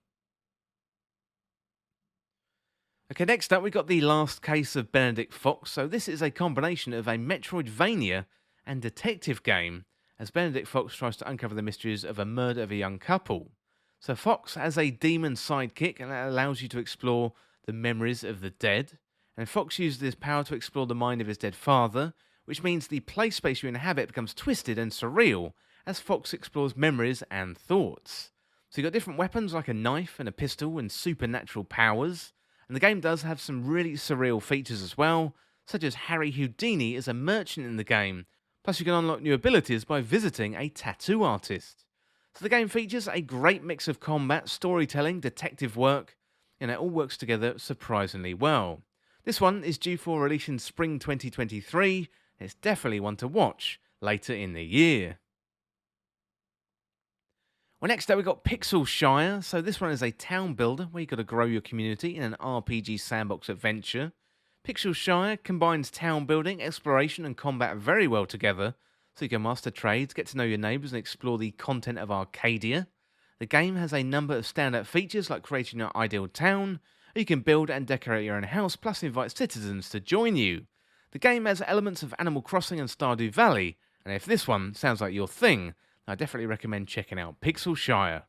Okay, next up we've got The Last Case of Benedict Fox. So this is a combination of a Metroidvania and detective game, as Benedict Fox tries to uncover the mysteries of a murder of a young couple. So Fox has a demon sidekick, and that allows you to explore the memories of the dead. And Fox uses this power to explore the mind of his dead father, which means the play space you inhabit becomes twisted and surreal as Fox explores memories and thoughts. So you've got different weapons like a knife and a pistol and supernatural powers, and the game does have some really surreal features as well, such as Harry Houdini as a merchant in the game, plus you can unlock new abilities by visiting a tattoo artist. So the game features a great mix of combat, storytelling, detective work, and it all works together surprisingly well. This one is due for release in spring 2023, and it's definitely one to watch later in the year. Well, next up we've got Pixel Shire. So this one is a town builder where you've got to grow your community in an RPG sandbox adventure. Pixel Shire combines town building, exploration and combat very well together, so you can master trades, get to know your neighbours and explore the content of Arcadia. The game has a number of standout features like creating your ideal town, you can build and decorate your own house, plus invite citizens to join you. The game has elements of Animal Crossing and Stardew Valley, and if this one sounds like your thing, I definitely recommend checking out Pixel Shire.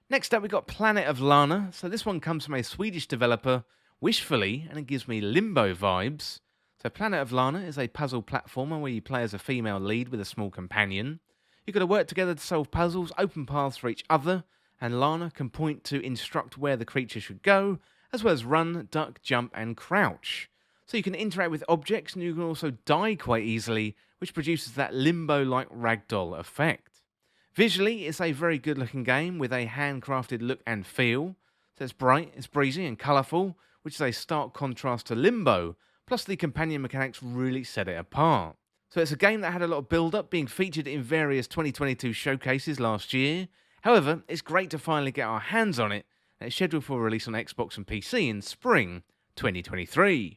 Next up we've got Planet of Lana. So this one comes from a Swedish developer, Wishfully, and it gives me Limbo vibes. So Planet of Lana is a puzzle platformer where you play as a female lead with a small companion. You've got to work together to solve puzzles, open paths for each other, and Lana can point to instruct where the creature should go, as well as run, duck, jump and crouch. So you can interact with objects and you can also die quite easily, which produces that limbo-like ragdoll effect. Visually, it's a very good looking game with a handcrafted look and feel. So it's bright, it's breezy and colourful, which is a stark contrast to Limbo, plus the companion mechanics really set it apart. So it's a game that had a lot of build-up, being featured in various 2022 showcases last year. However, it's great to finally get our hands on it, and it's scheduled for release on Xbox and PC in spring 2023.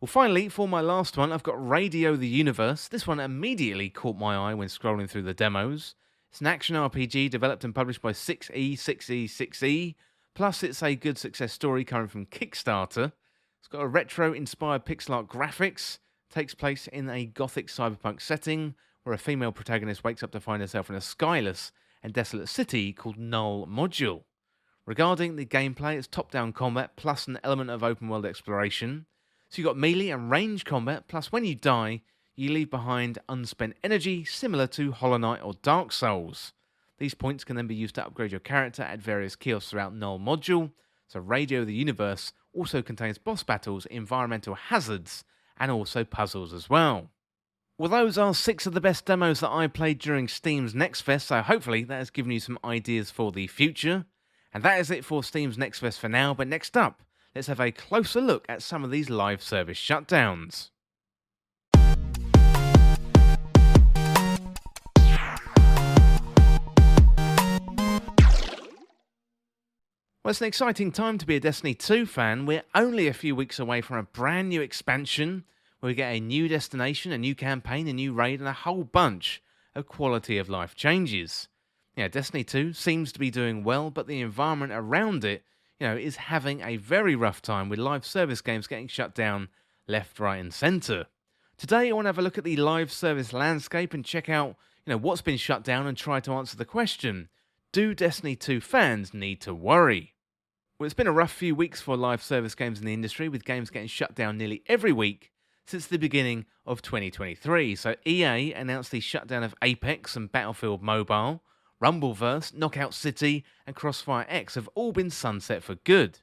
Well, finally, for my last one, I've got Radio the Universe. This one immediately caught my eye when scrolling through the demos. It's an action RPG developed and published by 6E, plus it's a good success story coming from Kickstarter. It's got a retro-inspired pixel art graphics, takes place in a gothic cyberpunk setting, where a female protagonist wakes up to find herself in a skyless and desolate city called Null Module. Regarding the gameplay, it's top-down combat plus an element of open-world exploration. So you've got melee and range combat, plus when you die, you leave behind unspent energy similar to Hollow Knight or Dark Souls. These points can then be used to upgrade your character at various kiosks throughout Null Module, so Radio the Universe also contains boss battles, environmental hazards, and also puzzles as well. Well, those are 6 of the best demos that I played during Steam's Next Fest, so hopefully that has given you some ideas for the future. And that is it for Steam's Next Fest for now, but next up, let's have a closer look at some of these live service shutdowns. Well, it's an exciting time to be a Destiny 2 fan. We're only a few weeks away from a brand new expansion where we get a new destination, a new campaign, a new raid, and a whole bunch of quality of life changes. Yeah, Destiny 2 seems to be doing well, but the environment around it, is having a very rough time with live service games getting shut down left, right, and centre. Today, I want to have a look at the live service landscape and check out, what's been shut down and try to answer the question: do Destiny 2 fans need to worry? Well, it's been a rough few weeks for live service games in the industry, with games getting shut down nearly every week since the beginning of 2023. So EA announced the shutdown of Apex and Battlefield Mobile. Rumbleverse, Knockout City, and Crossfire X have all been sunset for good.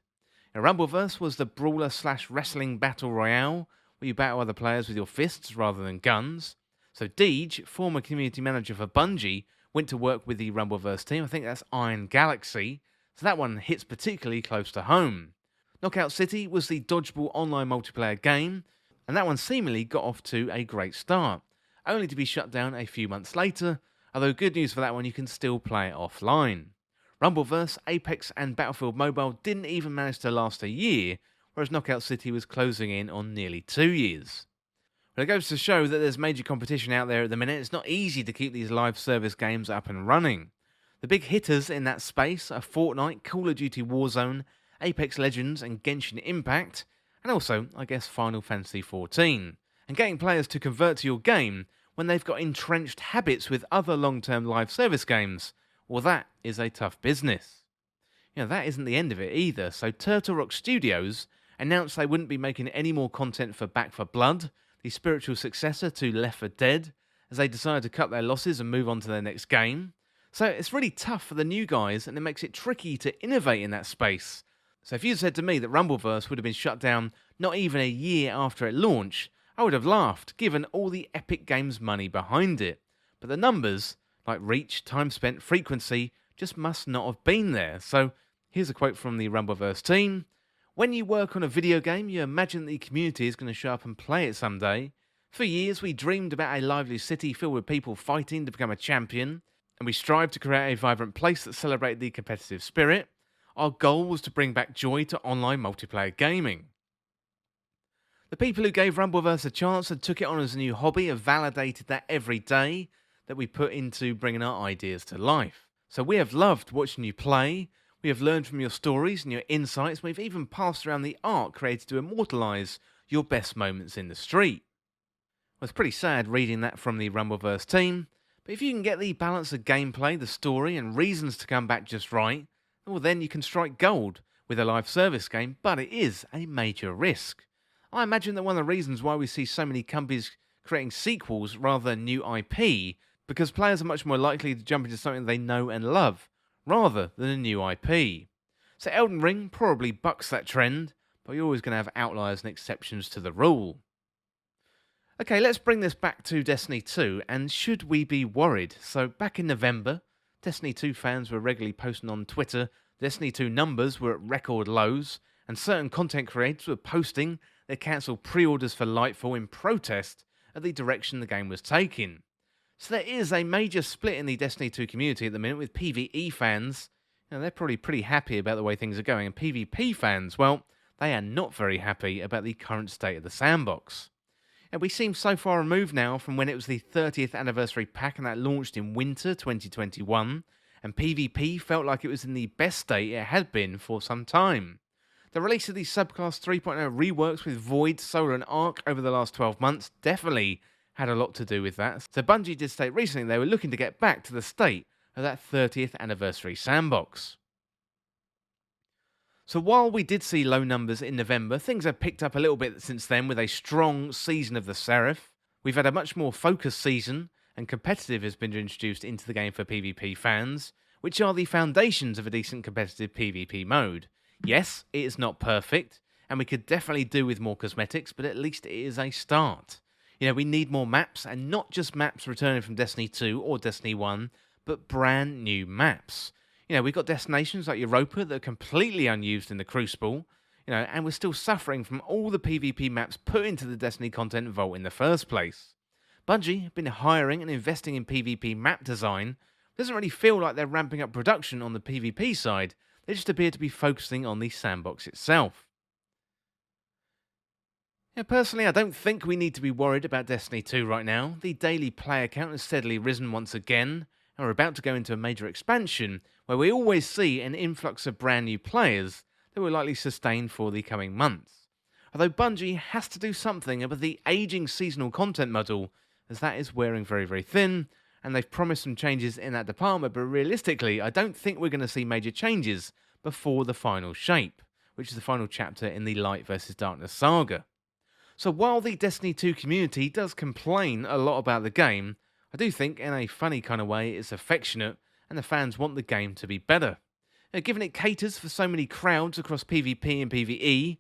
Now, Rumbleverse was the brawler/wrestling battle royale, where you battle other players with your fists rather than guns. So Deej, former community manager for Bungie, went to work with the Rumbleverse team. I think that's Iron Galaxy, so that one hits particularly close to home. Knockout City was the dodgeball online multiplayer game, and that one seemingly got off to a great start, only to be shut down a few months later. Although good news for that one, you can still play it offline. Rumbleverse, Apex and Battlefield Mobile didn't even manage to last a year, whereas Knockout City was closing in on nearly 2 years. But it goes to show that there's major competition out there at the minute. It's not easy to keep these live service games up and running. The big hitters in that space are Fortnite, Call of Duty Warzone, Apex Legends and Genshin Impact, and also, I guess, Final Fantasy XIV. And getting players to convert to your game when they've got entrenched habits with other long-term live service games, well, that is a tough business. That isn't the end of it either. So Turtle Rock Studios announced they wouldn't be making any more content for Back 4 Blood, the spiritual successor to Left 4 Dead, as they decided to cut their losses and move on to their next game. So it's really tough for the new guys, and it makes it tricky to innovate in that space. So if you said to me that Rumbleverse would have been shut down not even a year after it launched, I would have laughed, given all the Epic Games money behind it. But the numbers, like reach, time spent, frequency, just must not have been there. So here's a quote from the Rumbleverse team. When you work on a video game, you imagine the community is going to show up and play it someday. For years, we dreamed about a lively city filled with people fighting to become a champion, and we strived to create a vibrant place that celebrated the competitive spirit. Our goal was to bring back joy to online multiplayer gaming. The people who gave Rumbleverse a chance and took it on as a new hobby have validated that every day that we put into bringing our ideas to life. So we have loved watching you play, we have learned from your stories and your insights, we've even passed around the art created to immortalise your best moments in the street. Well, it's pretty sad reading that from the Rumbleverse team, but if you can get the balance of gameplay, the story and reasons to come back just right, well then you can strike gold with a live service game, but it is a major risk. I imagine that one of the reasons why we see so many companies creating sequels rather than new IP, because players are much more likely to jump into something they know and love, rather than a new IP. So Elden Ring probably bucks that trend, but you're always going to have outliers and exceptions to the rule. Okay, let's bring this back to Destiny 2, and should we be worried? So back in November, Destiny 2 fans were regularly posting on Twitter Destiny 2 numbers were at record lows, and certain content creators were posting they cancelled pre-orders for Lightfall in protest at the direction the game was taking. So there is a major split in the Destiny 2 community at the minute, with PvE fans, they're probably pretty happy about the way things are going, and PvP fans, well, they are not very happy about the current state of the sandbox. And we seem so far removed now from when it was the 30th anniversary pack and that launched in winter 2021, and PvP felt like it was in the best state it had been for some time. The release of the Subclass 3.0 reworks with Void, Solar and Arc over the last 12 months definitely had a lot to do with that. So Bungie did state recently they were looking to get back to the state of that 30th anniversary sandbox. So while we did see low numbers in November, things have picked up a little bit since then with a strong season of the Seraph. We've had a much more focused season, and competitive has been introduced into the game for PvP fans, which are the foundations of a decent competitive PvP mode. Yes, it is not perfect, and we could definitely do with more cosmetics, but at least it is a start. We need more maps, and not just maps returning from Destiny 2 or Destiny 1, but brand new maps. We've got destinations like Europa that are completely unused in the Crucible, and we're still suffering from all the PvP maps put into the Destiny content vault in the first place. Bungie have been hiring and investing in PvP map design. It doesn't really feel like they're ramping up production on the PvP side. They just appear to be focusing on the sandbox itself. Personally, I don't think we need to be worried about Destiny 2 right now. The daily player count has steadily risen once again, and we're about to go into a major expansion where we always see an influx of brand new players that will likely sustain for the coming months. Although Bungie has to do something about the aging seasonal content model, as that is wearing very, very thin, and they've promised some changes in that department, but realistically, I don't think we're going to see major changes before the final shape, which is the final chapter in the Light vs. Darkness saga. So while the Destiny 2 community does complain a lot about the game, I do think, in a funny kind of way, it's affectionate, and the fans want the game to be better. Given it caters for so many crowds across PvP and PvE,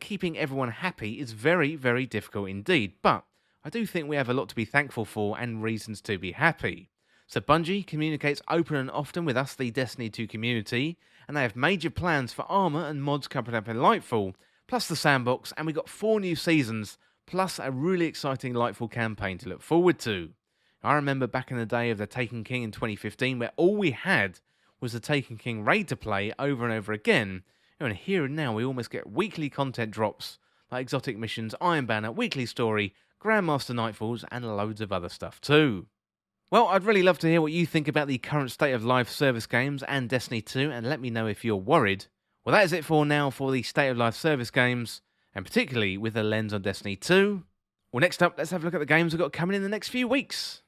keeping everyone happy is very, very difficult indeed, but I do think we have a lot to be thankful for and reasons to be happy. So Bungie communicates open and often with us, the Destiny 2 community, and they have major plans for armor and mods coming up in Lightfall, plus the sandbox, and we got 4 new seasons, plus a really exciting Lightfall campaign to look forward to. I remember back in the day of the Taken King in 2015, where all we had was the Taken King raid to play over and over again, and here and now we almost get weekly content drops, like exotic missions, Iron Banner, weekly story, Grandmaster Nightfalls, and loads of other stuff too. Well, I'd really love to hear what you think about the current state of live service games and Destiny 2, and let me know if you're worried. Well, that is it for now for the state of live service games, and particularly with a lens on Destiny 2. Well, next up, let's have a look at the games we've got coming in the next few weeks.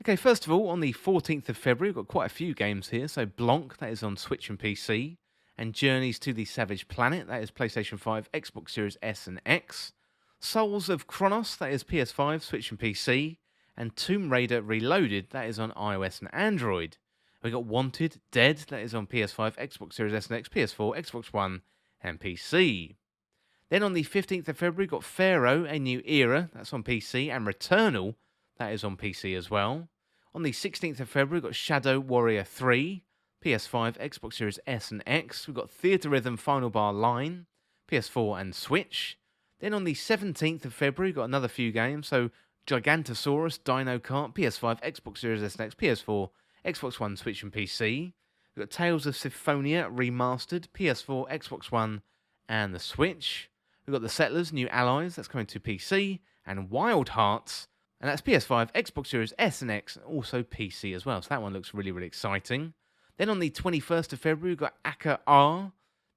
Okay, first of all, on the 14th of February, we've got quite a few games here. So Blanc, that is on Switch and PC, and Journeys to the Savage Planet, that is PlayStation 5, Xbox Series S and X. Souls of Chronos, that is PS5, Switch and PC, and Tomb Raider Reloaded, that is on iOS and Android. We got Wanted Dead, that is on PS5, Xbox Series S and X, PS4, Xbox One, and PC. Then on the 15th of February, we've got Pharaoh, A New Era, that's on PC, and Returnal, that is on PC as well. On the 16th of February, we've got Shadow Warrior 3, PS5, Xbox Series S and X. We've got Theatre Rhythm Final Bar Line, PS4 and Switch. Then on the 17th of February, we've got another few games. So Gigantosaurus Dino Kart, PS5, Xbox Series S and X, PS4, Xbox One, Switch and PC. We've got Tales of Symphonia Remastered, PS4, Xbox One and the Switch. We've got The Settlers New Allies, that's coming to PC. And Wild Hearts, and that's PS5, Xbox Series S and X, and also PC as well. So that one looks really, really exciting. Then on the 21st of February, we've got Aka R,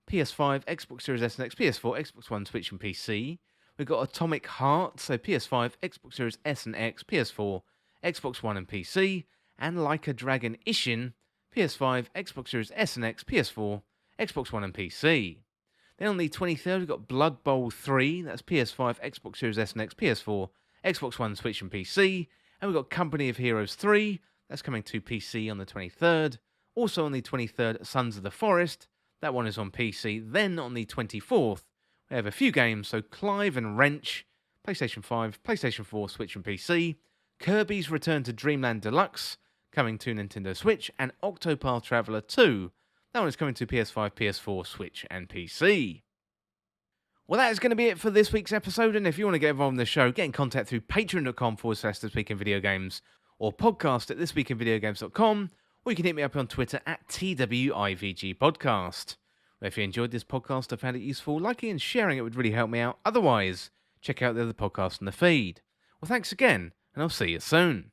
PS5, Xbox Series S and X, PS4, Xbox One, Switch and PC. We've got Atomic Heart, so PS5, Xbox Series S and X, PS4, Xbox One and PC. And Like a Dragon Ishin, PS5, Xbox Series S and X, PS4, Xbox One and PC. Then on the 23rd, we've got Blood Bowl 3, that's PS5, Xbox Series S and X, PS4, Xbox One, Switch and PC. And we've got Company of Heroes 3, that's coming to PC on the 23rd. Also on the 23rd, Sons of the Forest, that one is on PC. Then on the 24th, we have a few games, so Clive and Wrench, PlayStation 5, PlayStation 4, Switch and PC. Kirby's Return to Dreamland Deluxe, coming to Nintendo Switch. And Octopath Traveller 2, that one is coming to PS5, PS4, Switch and PC. Well, that is going to be it for this week's episode, and if you want to get involved in the show, get in contact through patreon.com/thisweekinvideogames or podcast at thisweekinvideogames.com, or you can hit me up on Twitter at TWIVGpodcast. If you enjoyed this podcast or found it useful, liking and sharing it would really help me out. Otherwise, check out the other podcasts in the feed. Well, thanks again, and I'll see you soon.